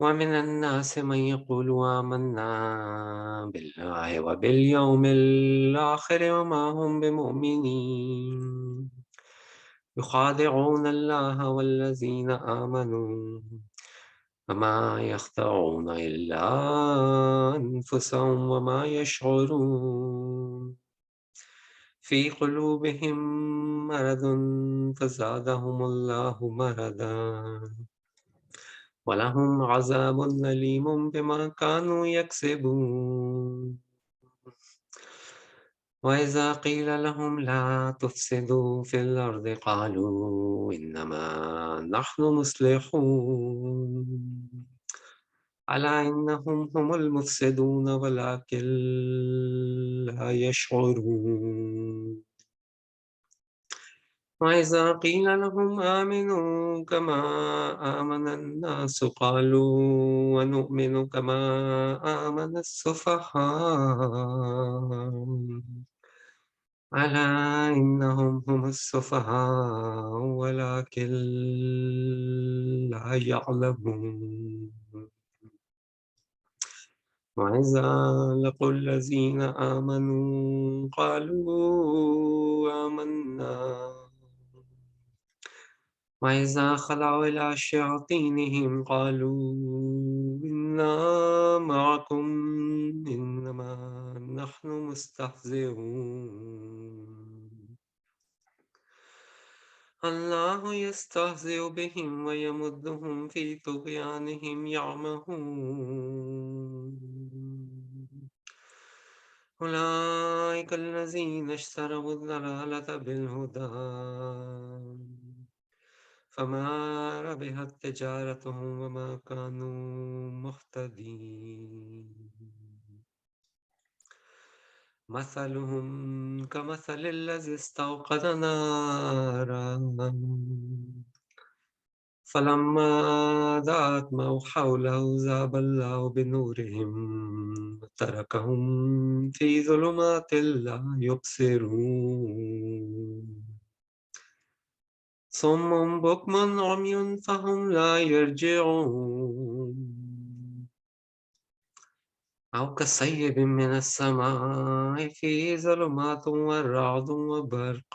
ومن الناس من يقول آمنا بالله وباليوم الآخر وما هم بمؤمنين يخادعون الله والذين آمنوا وما يخدعون إلا أنفسهم وما يشعرون في قلوبهم مرض فزادهم الله مرضا ولهم عذاب أليم بما كانوا يكسبون وإذا قيل لهم لا تفسدوا في الأرض قالوا إنما نحن مصلحون ألا إنهم هم المفسدون ولكن لا يشعرون وإذا قيل لهم آمنوا كما آمن الناس قالوا ونؤمن كما آمن السفهاء ألا إنهم هم السفهاء ولكن لا يعلمون وإذا لقوا الذين آمنوا قالوا آمنا وإذا خلوا إلى شياطينهم قالوا إنا معكم إنما نحن مستهزئون الله يستهزئ بهم ويمدهم في طغيانهم يعمهون أولئك الذين اشتروا الضلالة بالهدى فما ربحت تجارتهم وما كانوا مهتدين مثلهم كمثل الذي استوقد نارا فلما ضاءت ما حوله ذهب الله بنورهم وتركهم في ظلمات لا يبصرون صم بكم عمي فهم لا يرجعون أو كصيب من السماء فيه ظلمات ورعد وبرق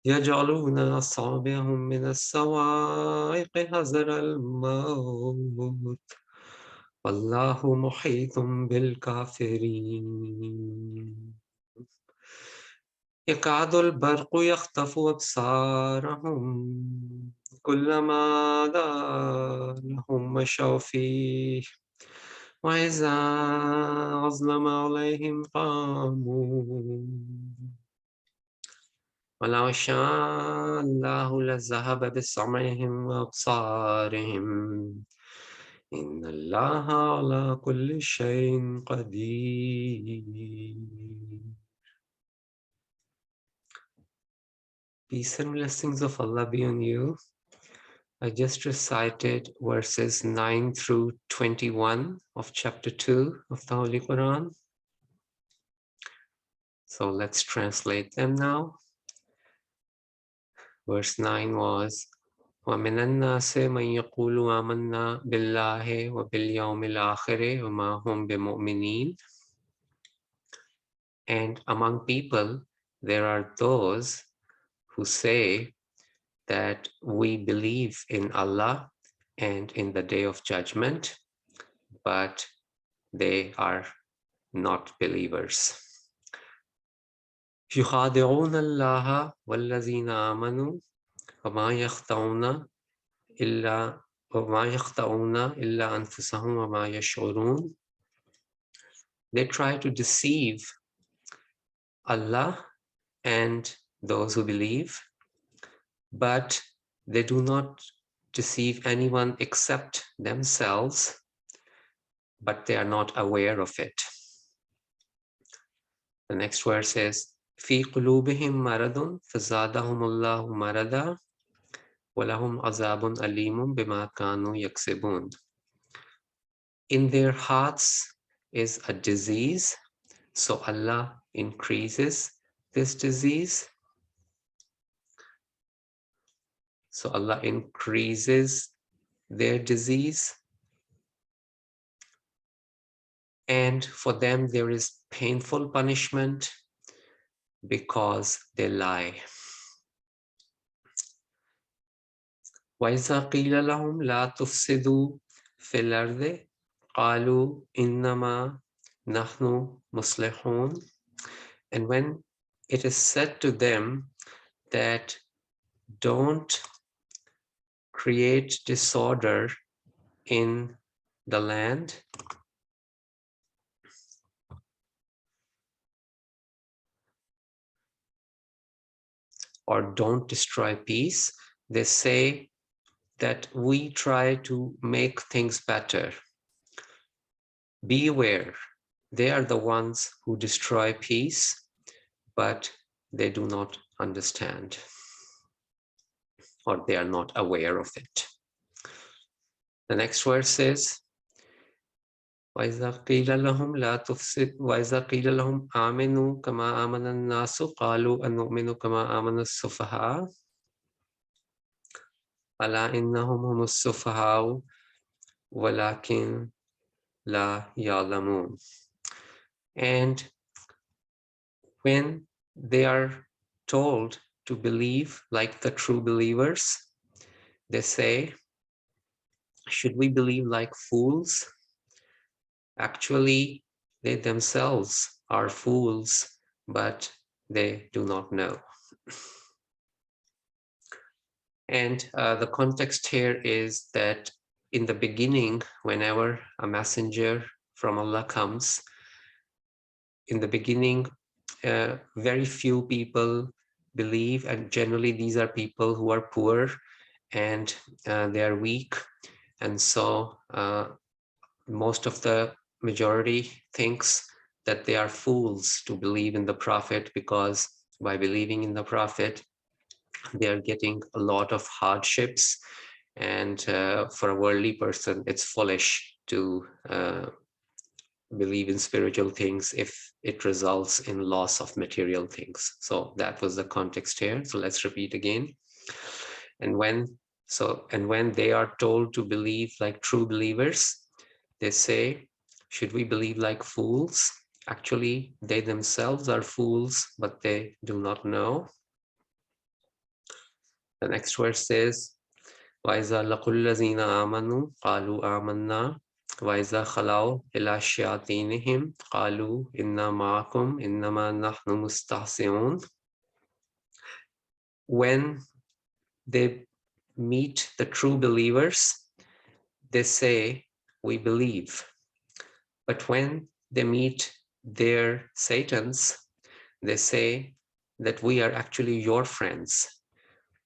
يجعلون أصابعهم من الصواعق حذر الموت والله محيط بالكافرين يكاد البرق يخطف أبصارهم كلما ضاء لهم مشوا فيه وإذا أظلم عليهم قاموا ولو شاء الله لذهب بسمعهم وأبصارهم إن الله على كل شيء قدير. Peace and blessings of Allah be on you. I just recited verses 9 through 21 of chapter 2 of the Holy Quran. So let's translate them now. Verse 9 was وَمِنَ النَّاسِ مَنْ يَقُولُ آمَنَّا بِاللَّهِ وَبِالْيَوْمِ الْآخِرِ وَمَا هُمْ بِمُؤْمِنِينَ. And among people, there are those who say that we believe in Allah and in the Day of Judgment, but they are not believers. يُخَادِعُونَ اللَّهَ وَالَّذِينَ آمَنُوا وَمَا يَخْدَعُونَ إِلَّا أَنفُسَهُمْ وَمَا يَشْعُرُونَ. They try to deceive Allah and those who believe, but they do not deceive anyone except themselves, but they are not aware of it. The next verse is في قلوبهم مرض فزادهم الله مرضا ولهم عذاب أليم بما كانوا يكسبون. In their hearts is a disease, so Allah increases this disease. So Allah increases their disease, and for them there is painful punishment because they lie. وَإِذَا قِيلَ لَهُمْ لَا تُفْسِدُوا فِي الْأَرْضِ قَالُوا إِنَّمَا نَحْنُ مُصْلِحُونَ. And when it is said to them that don't create disorder in the land, or don't destroy peace, they say that we try to make things better. Be aware, they are the ones who destroy peace, but they do not understand, or they are not aware of it. The next verse is, وَإِذَا قِيلَ لَهُمْ لَا تُفْسِدْ وَإِذَا قِيلَ لَهُمْ آمِنُوا كَمَا آمَنَ النَّاسُ قَالُوا أَنُؤْمِنُ كَمَا آمَنَ السُّفَهَاءُ أَلَا إِنَّهُمْ هُمُ السُّفَهَاءُ وَلَكِنْ لَا يَعْلَمُونَ. And when they are told to believe like the true believers, they say, should we believe like fools? Actually, they themselves are fools, but they do not know. And the context here is that in the beginning, whenever a messenger from Allah comes, in the beginning, very few people believe, and generally these are people who are poor and they are weak. And so most of the majority thinks that they are fools to believe in the Prophet, because by believing in the Prophet, they are getting a lot of hardships. And for a worldly person, it's foolish to believe in spiritual things if it results in loss of material things. So that was the context here. So let's repeat again. And when they are told to believe like true believers, they say, should we believe like fools? Actually, they themselves are fools, but they do not know. The next verse says, وَإِذَا لَقُوا الَّذِينَ آمَنُوا قَالُوا آمَنَّا وَإِذَا خَلَوْا إِلَى شَيَاطِينِهِمْ قَالُوا إِنَّا مَعَكُمْ إِنَّمَا نَحْنُ مُسْتَهْزِئُونَ. When they meet the true believers, they say, we believe. But when they meet their Satans, they say that we are actually your friends.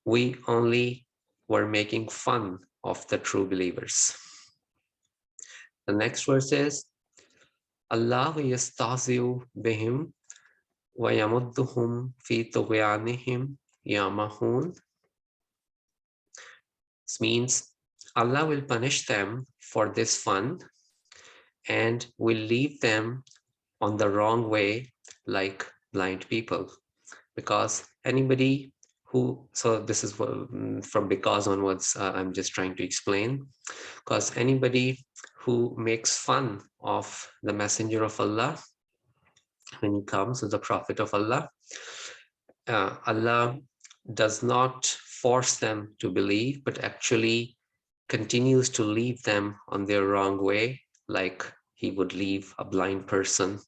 We only were making fun of the true believers. The next verse is, Allah yastahzi'u bihim wa yamudduhum fi tughyanihim yamahun. This means Allah will punish them for this fun and will leave them on the wrong way like blind people. Because anybody who, so this is from because onwards, I'm just trying to explain, because anybody who makes fun of the messenger of Allah when he comes as the prophet of Allah, Allah does not force them to believe, but actually continues to leave them on their wrong way, like he would leave a blind person,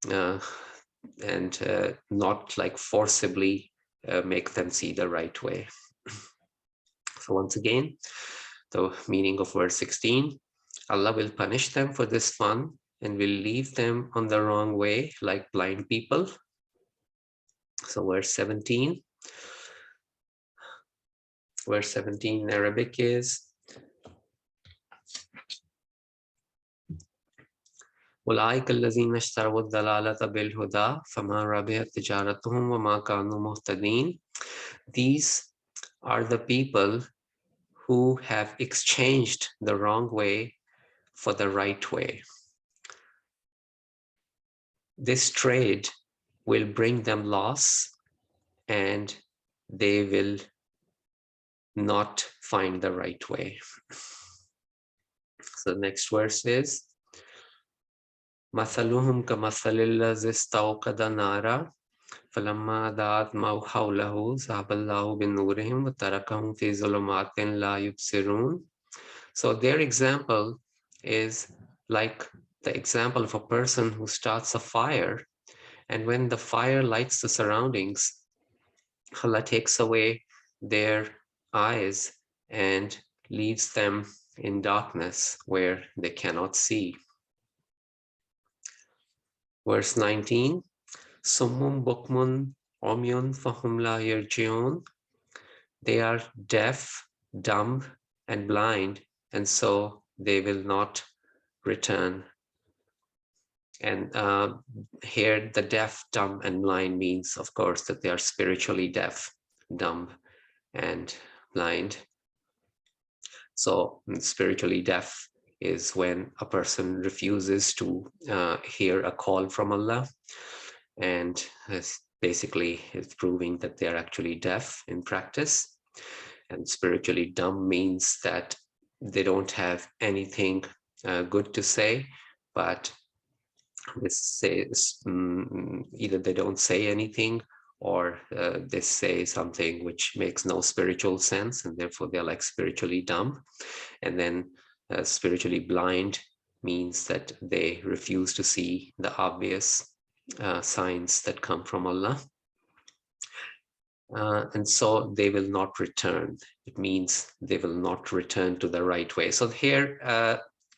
and not like forcibly make them see the right way. So once again, the meaning of verse 16, Allah will punish them for this fun and will leave them on the wrong way like blind people. So verse 17 in Arabic is, أولئك الذين اشتروا الضلالة بالهدى فما ربحت تجارتهم وما كانوا مهتدين. These are the people who have exchanged the wrong way for the right way. This trade will bring them loss, and they will not find the right way. So the next verse is مثلهم كمثل الذي استوقد نارا فلما أضاءت ما حوله ذهب الله بنورهم وتركهم في ظلمات لا يبصرون. So their example is like the example of a person who starts a fire, and when the fire lights the surroundings, Allah takes away their eyes and leaves them in darkness where they cannot see. Verse 19, Summum bukmun umyun fahum la yarjiun. They are deaf, dumb, and blind, and so they will not return. And here the deaf, dumb, and blind means, of course, that they are spiritually deaf, dumb, and blind. So spiritually deaf is when a person refuses to hear a call from Allah, and basically is proving that they're actually deaf in practice. And spiritually dumb means that they don't have anything good to say, but this says either they don't say anything, or they say something which makes no spiritual sense, and therefore they're like spiritually dumb. And then spiritually blind means that they refuse to see the obvious signs that come from Allah. And so they will not return. It means they will not return to the right way. So here,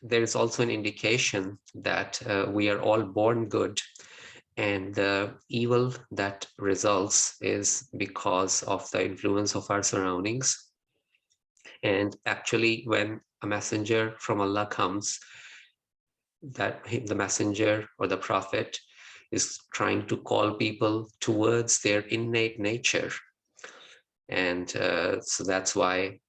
there is also an indication that we are all born good, and the evil that results is because of the influence of our surroundings. And actually, when a messenger from Allah comes, that the messenger or the prophet is trying to call people towards their innate nature. And so that's why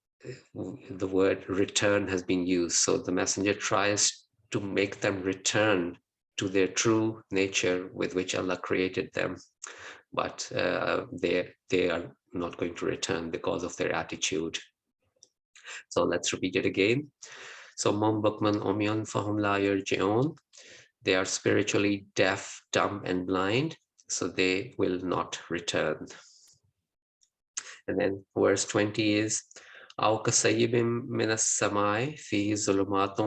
the word return has been used. So the messenger tries to make them return to their true nature with which Allah created them. But they are not going to return because of their attitude. So let's repeat it again. So Mum Bukman Omyon Fahum La Yarji'un. They are spiritually deaf, dumb, and blind, so they will not return. And then verse 20 is أو كصيب من السماء فيه ظلمات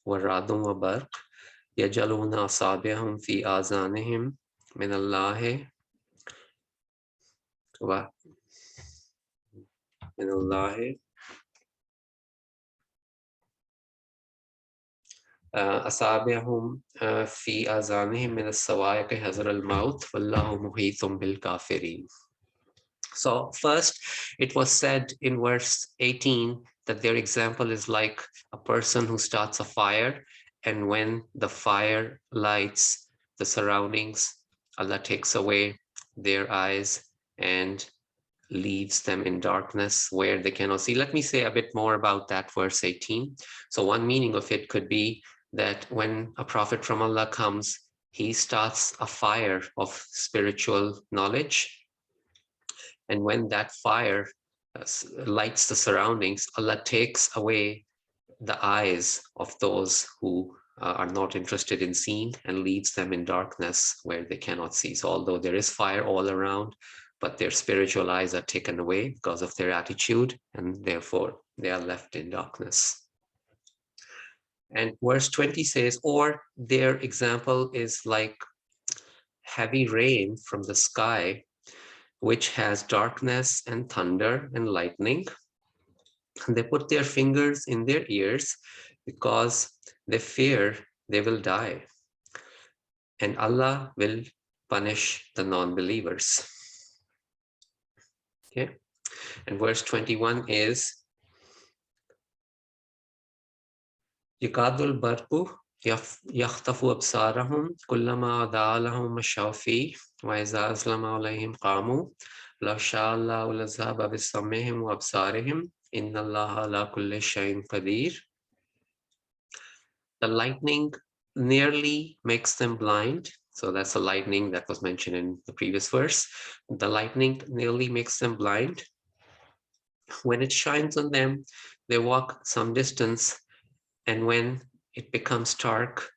ورعد وبرق يجعلون أصابعهم في آذانهم من الله أصابعهم في آذانهم من الصواعق حذر الموت والله محيط بالكافرين. So first, it was said in verse 18 that their example is like a person who starts a fire, and when the fire lights the surroundings, Allah takes away their eyes and leaves them in darkness where they cannot see. Let me say a bit more about that verse 18. So one meaning of it could be that when a prophet from Allah comes, he starts a fire of spiritual knowledge. And when that fire lights the surroundings, Allah takes away the eyes of those who are not interested in seeing and leaves them in darkness where they cannot see. So although there is fire all around, but their spiritual eyes are taken away because of their attitude, and therefore they are left in darkness. And verse 20 says, or their example is like heavy rain from the sky, which has darkness and thunder and lightning. And they put their fingers in their ears because they fear they will die. And Allah will punish the non-believers. Okay. And verse 21 is Yakadul barku yakhtafu absarahum kullama adalahum mashafi wa iza aslama alayhim qamu law sha'a Allahu lazhaba bisamihim wa absarihim inna Allaha ala kulli shay'in qadir. The lightning nearly makes them blind. So that's a lightning that was mentioned in the previous verse. The lightning nearly makes them blind. When it shines on them, they walk some distance, and when it becomes dark,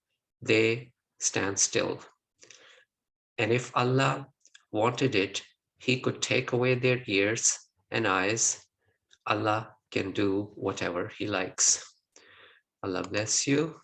they stand still. And if Allah wanted it, He could take away their ears and eyes. Allah can do whatever He likes. Allah bless you.